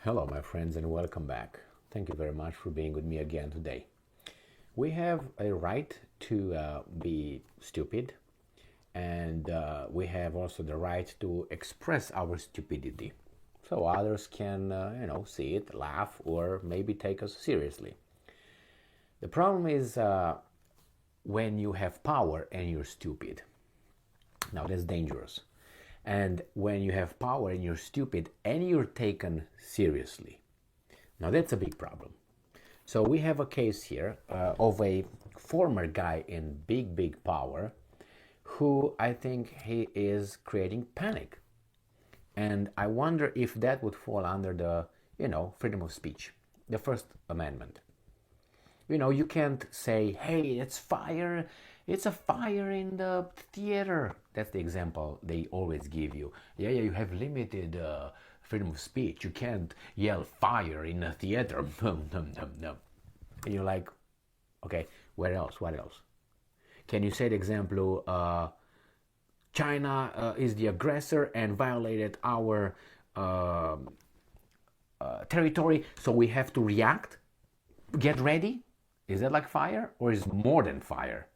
Hello, my friends, and welcome back. Thank you very much for being with me again today. We have a right to be stupid, and we have also the right to express our stupidity so others can, see it, laugh, or maybe take us seriously. The problem is when you have power and you're stupid. Now, that's dangerous. And when you have power and you're stupid and you're taken seriously. Now that's a big problem. So we have a case here of a former guy in big power who I think he is creating panic. And I wonder if that would fall under the, freedom of speech, the First Amendment. You can't say, hey, it's fire. It's a fire in the theater. That's the example they always give you. Yeah, you have limited freedom of speech. You can't yell fire in a theater. No. And you're like, okay, where else? What else? Can you say the example, China is the aggressor and violated our territory, so we have to react? Get ready? Is that like fire, or is it more than fire?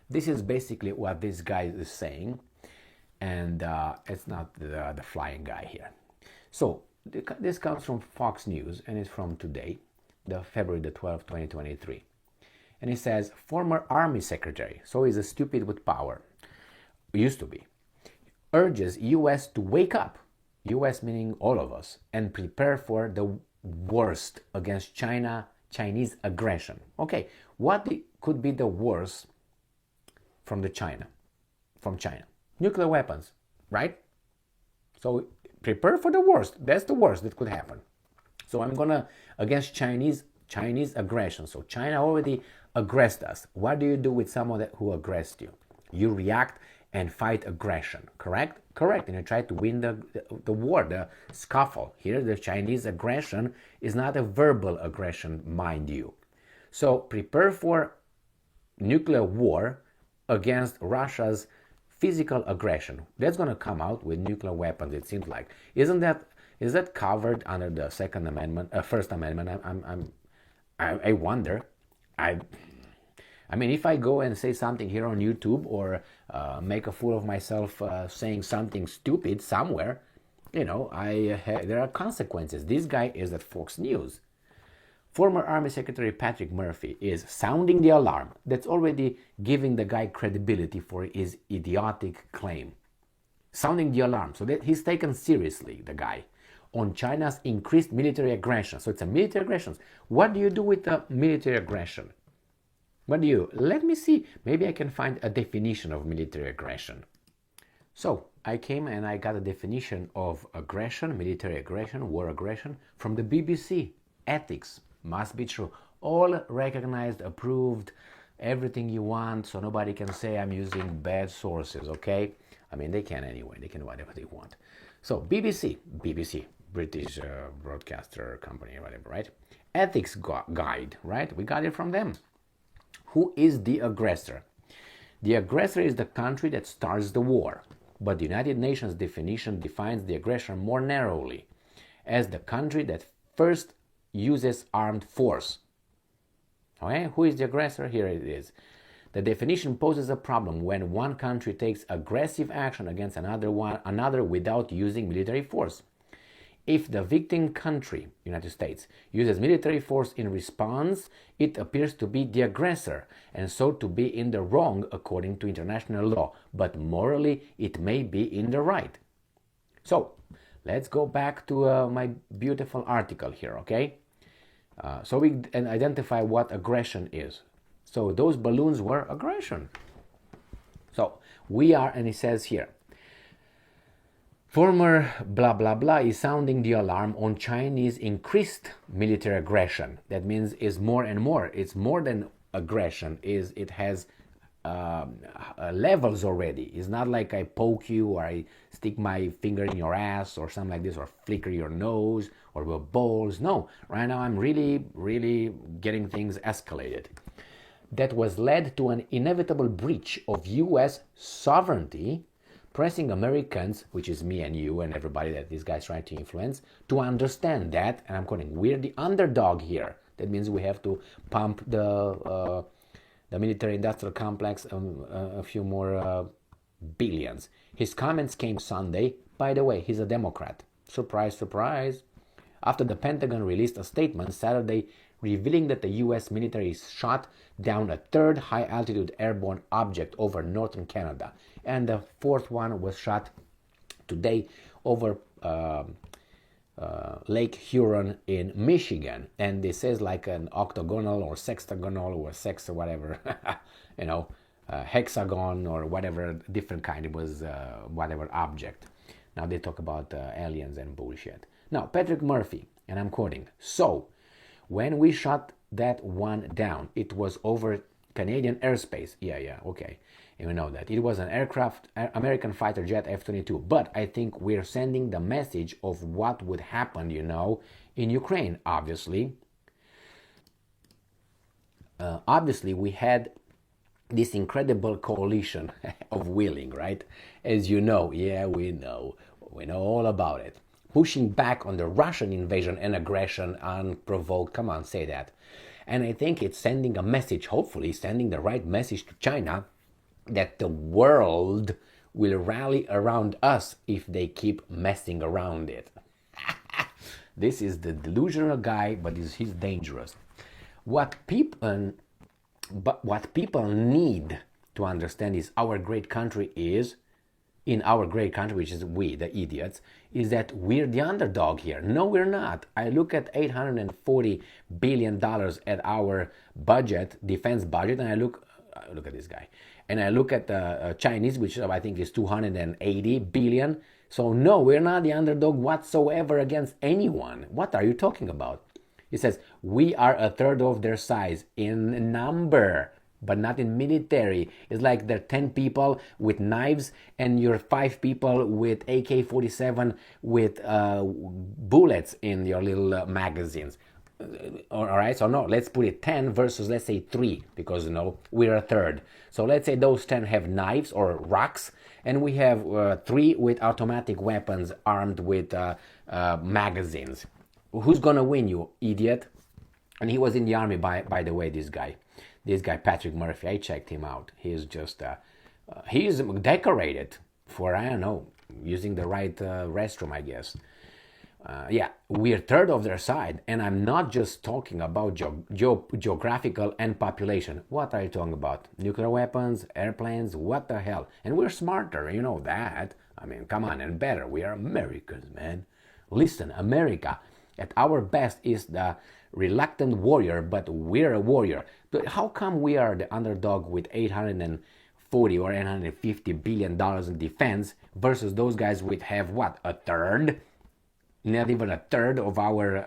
This is basically what this guy is saying, and it's not the flying guy here. So this comes from Fox News, and it's from today, the February the 12th, 2023. And it says, former army secretary, so he's a stupid with power, used to be, urges U.S. to wake up, U.S. meaning all of us, and prepare for the worst against Chinese aggression. Okay, what could be the worst from China? Nuclear weapons, right? So prepare for the worst. That's the worst that could happen. So I'm gonna against Chinese aggression. So China already aggressed us. What do you do with someone who aggressed you? You react and fight aggression, correct? Correct, and you try to win the war, the scuffle. Here, the Chinese aggression is not a verbal aggression, mind you. So prepare for nuclear war against Russia's physical aggression. That's going to come out with nuclear weapons, it seems like. Is that covered under the Second Amendment, First Amendment? I wonder. I mean, if I go and say something here on YouTube or make a fool of myself saying something stupid somewhere, there are consequences. This guy is at Fox News. Former Army Secretary Patrick Murphy is sounding the alarm. That's already giving the guy credibility for his idiotic claim. Sounding the alarm. So that he's taken seriously, the guy, on China's increased military aggression. So it's a military aggression. What do you do with the military aggression? Let me see. Maybe I can find a definition of military aggression. So I came and I got a definition of aggression, military aggression, war aggression from the BBC. Ethics, must be true. All recognized, approved, everything you want, so nobody can say I'm using bad sources, okay? I mean, they can anyway. They can whatever they want. So BBC, British broadcaster company or whatever, right? Ethics guide, right? We got it from them. Who is the aggressor? The aggressor is the country that starts the war, but the United Nations definition defines the aggressor more narrowly as the country that first uses armed force. Okay, who is the aggressor? Here it is. The definition poses a problem when one country takes aggressive action against another without using military force. If the victim country, United States, uses military force in response, it appears to be the aggressor, and so to be in the wrong according to international law, but morally it may be in the right. So, let's go back to my beautiful article here, okay? So we identify what aggression is. So those balloons were aggression. So we are, and it says here, former blah blah blah is sounding the alarm on Chinese increased military aggression. That means is more and more. It's more than aggression. It has levels already. It's not like I poke you or I stick my finger in your ass or something like this, or flicker your nose or with balls. No, right now I'm really getting things escalated. That was led to an inevitable breach of U.S. sovereignty pressing Americans, which is me and you and everybody that this guy's trying to influence, to understand that, and I'm quoting, we're the underdog here. That means we have to pump the military-industrial complex a few more billions. His comments came Sunday. By the way, he's a Democrat. Surprise, surprise. After the Pentagon released a statement Saturday revealing that the U.S. military shot down a third high-altitude airborne object over northern Canada. And the fourth one was shot today over Lake Huron in Michigan. And this is like an octagonal or sextagonal or sex or whatever, hexagon or whatever different kind. It was whatever object. Now they talk about aliens and bullshit. Now, Patrick Murphy, and I'm quoting, so when we shot that one down, it was over Canadian airspace. Yeah, okay. You know that. It was an aircraft, American fighter jet F-22. But I think we're sending the message of what would happen, in Ukraine, obviously. Obviously, we had this incredible coalition of willing, right? As you know, yeah, we know all about it. Pushing back on the Russian invasion and aggression unprovoked. Come on, say that. And I think it's sending a message, hopefully sending the right message to China, that the world will rally around us if they keep messing around it. This is the delusional guy, but he's dangerous. What people need to understand is our great country is, in our great country, which is we, the idiots, is that we're the underdog here. No, we're not. I look at $840 billion at our budget, defense budget, and I look at this guy. And I look at the Chinese, which I think is 280 billion. So no, we're not the underdog whatsoever against anyone. What are you talking about? He says, we are a third of their size in number, but not in military. It's like there are 10 people with knives and you're 5 people with AK-47 with bullets in your little magazines. All right, so no, let's put it 10 versus, let's say 3, because we're a third. So let's say those 10 have knives or rocks, and we have 3 with automatic weapons armed with magazines. Who's gonna win, you idiot? And he was in the army, by the way, this guy Patrick Murphy. I checked him out. He's just he's decorated for, I don't know, using the right restroom, I guess. Yeah, we're third of their side, and I'm not just talking about geographical and population. What are you talking about? Nuclear weapons, airplanes, what the hell? And we're smarter, you know that. I mean, come on, and better. We are Americans, man. Listen, America, at our best, is the reluctant warrior, but we're a warrior. How come we are the underdog with $840 or $850 billion in defense versus those guys with have what, a third? Not even a third of our,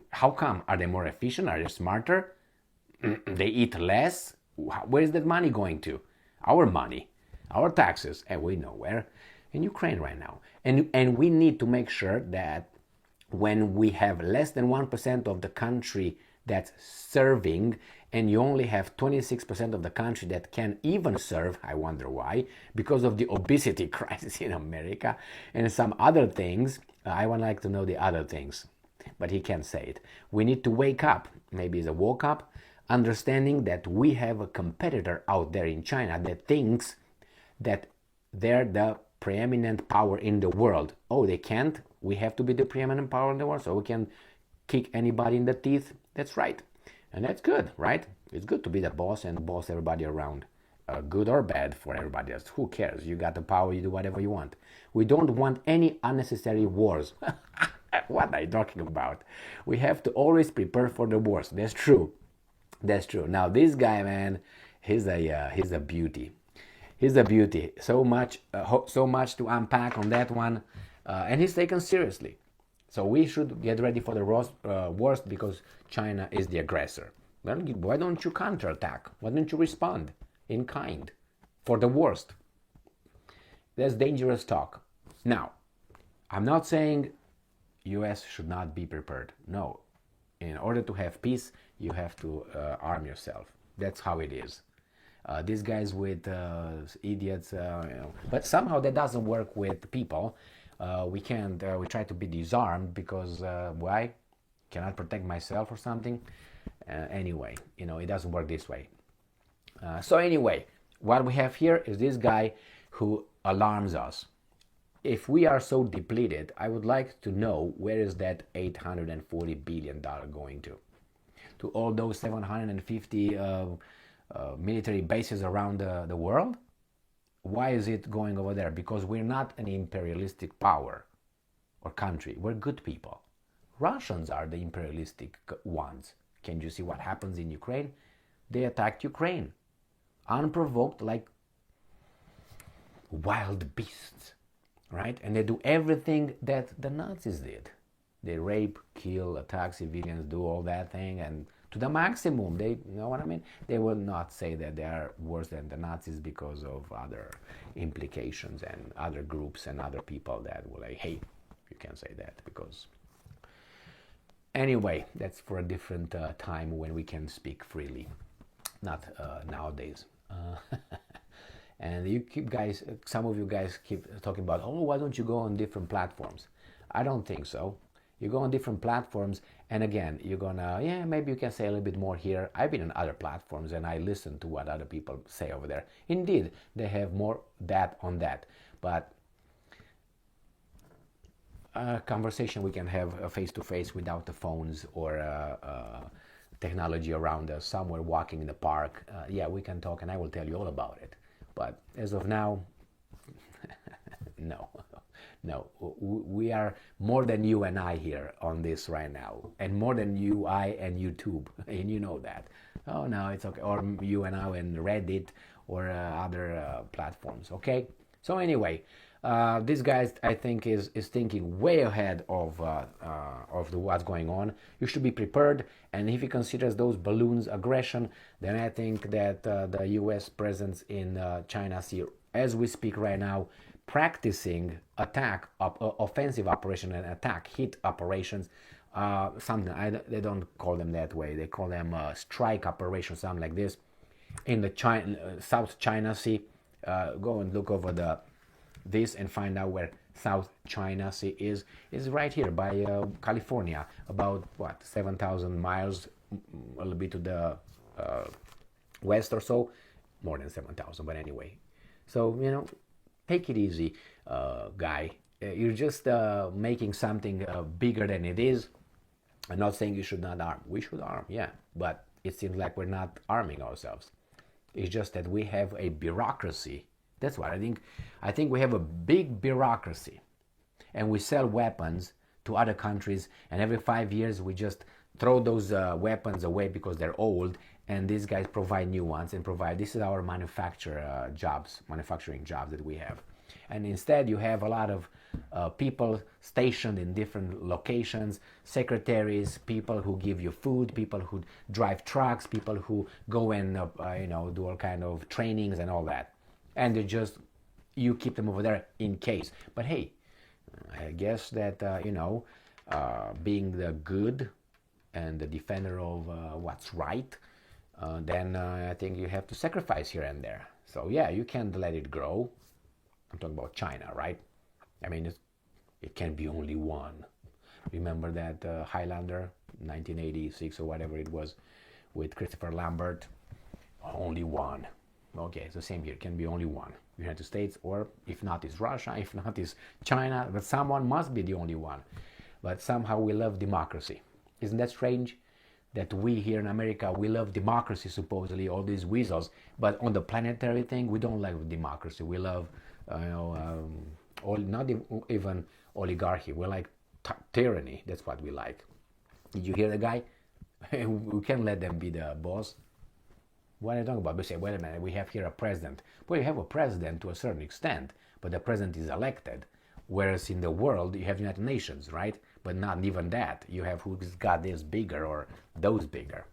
how come? Are they more efficient? Are they smarter? They eat less? Where is that money going to? Our money, our taxes, and we know where. In Ukraine right now. And we need to make sure that when we have less than 1% of the country that's serving, and you only have 26% of the country that can even serve, I wonder why, because of the obesity crisis in America and some other things. I would like to know the other things, but he can't say it. We need to wake up, maybe it's a woke up, understanding that we have a competitor out there in China that thinks that they're the preeminent power in the world. Oh, they can't? We have to be the preeminent power in the world, so we can kick anybody in the teeth? That's right. And that's good, right? It's good to be the boss and boss everybody around. Good or bad for everybody else. Who cares? You got the power, you do whatever you want. We don't want any unnecessary wars. What are you talking about? We have to always prepare for the worst. That's true. That's true. Now this guy, man, he's a beauty. He's a beauty. So much to unpack on that one, and he's taken seriously. So we should get ready for the worst because China is the aggressor. Well, why don't you counterattack? Why don't you respond in kind for the worst? That's dangerous talk. Now, I'm not saying US should not be prepared. No. In order to have peace, you have to arm yourself. That's how it is. These guys with idiots, but somehow that doesn't work with people. We can't. We try to be disarmed because why? Cannot protect myself or something. Anyway, it doesn't work this way. So anyway, what we have here is this guy who alarms us. If we are so depleted, I would like to know where is that $840 billion going to? To all those 750 military bases around the world? Why is it going over there? Because we're not an imperialistic power or country. We're good people. Russians are the imperialistic ones. Can you see what happens in Ukraine? They attacked Ukraine. Unprovoked, like wild beasts, right? And they do everything that the Nazis did. They rape, kill, attack civilians, do all that thing, and to the maximum. They, you know what I mean? They will not say that they are worse than the Nazis because of other implications and other groups and other people that will like, hey, you can't say that because... Anyway, that's for a different time when we can speak freely, not nowadays. And you keep guys, some of you guys keep talking about, oh, why don't you go on different platforms? I don't think so. You go on different platforms, and again, you're gonna, yeah, maybe you can say a little bit more here. I've been on other platforms and I listen to what other people say over there. Indeed, they have more that on that, but a conversation we can have face to face without the phones or technology around us, somewhere walking in the park. Yeah, we can talk and I will tell you all about it. But as of now, no. We are more than you and I here on this right now, and more than you, I, and YouTube, and you know that. Oh no, it's okay. Or you and I and Reddit or other platforms. Okay. So anyway, this guy I think is thinking way ahead of what's going on. You should be prepared, and if he considers those balloons aggression, then I think that the U.S. presence in China Sea, as we speak right now, practicing attack, offensive operation and attack, hit operations, they don't call them that way. They call them strike operations, something like this, in the South China Sea. Go and look over this and find out where South China Sea is. It's right here by California, about 7,000 miles, a little bit to the west or so, more than 7,000, but anyway. So take it easy, guy. You're just making something bigger than it is. I'm not saying you should not arm. We should arm, yeah, but it seems like we're not arming ourselves. It's just that we have a bureaucracy. That's what I think. I think we have a big bureaucracy, and we sell weapons to other countries, and every 5 years we just throw those weapons away because they're old, and these guys provide new ones and provide. This is our manufacturing jobs that we have. And instead you have a lot of people stationed in different locations, secretaries, people who give you food, people who drive trucks, people who go and do all kind of trainings and all that. And you keep them over there in case. But hey, I guess that being the good and the defender of what's right, then I think you have to sacrifice here and there. So yeah, you can't let it grow. I'm talking about China, right? I mean, it can be only one. Remember that Highlander, 1986 or whatever it was, with Christopher Lambert? Only one. Okay, it's the same here. It can be only one. United States, or if not, it's Russia. If not, it's China. But someone must be the only one. But somehow we love democracy. Isn't that strange? That we here in America, we love democracy, supposedly, all these weasels. But on the planetary thing, we don't like democracy. We love, not even oligarchy. We like tyranny. That's what we like. Did you hear the guy? We can't let them be the boss. What are you talking about? We say, wait a minute, we have here a president. Well, you have a president to a certain extent, but the president is elected. Whereas in the world, you have United Nations, right? But not even that. You have who's got this bigger or those bigger.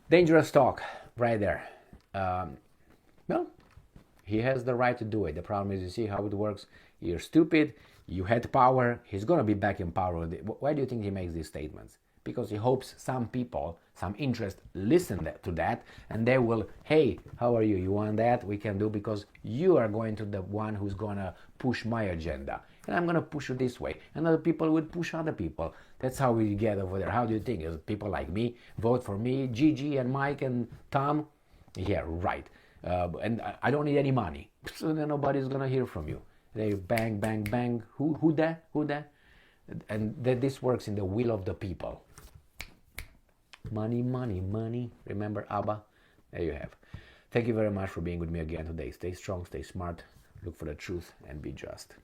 Dangerous talk, right there. Well, he has the right to do it. The problem is, you see how it works? You're stupid, you had power, he's going to be back in power. Why do you think he makes these statements? because he hopes some people, some interest, listen to that, and they will, hey, how are you? You want that? We can do, because you are going to the one who's gonna push my agenda, and I'm gonna push you this way, and other people will push other people. That's how we get over there. How do you think? Is people like me vote for me, Gigi and Mike and Tom? Yeah, right. And I don't need any money, so then nobody's gonna hear from you. They bang, bang, bang. Who that? Who that? And that this works in the will of the people. Money, money, money. Remember ABBA? There you have. Thank you very much for being with me again today. Stay strong, stay smart, look for the truth, and be just.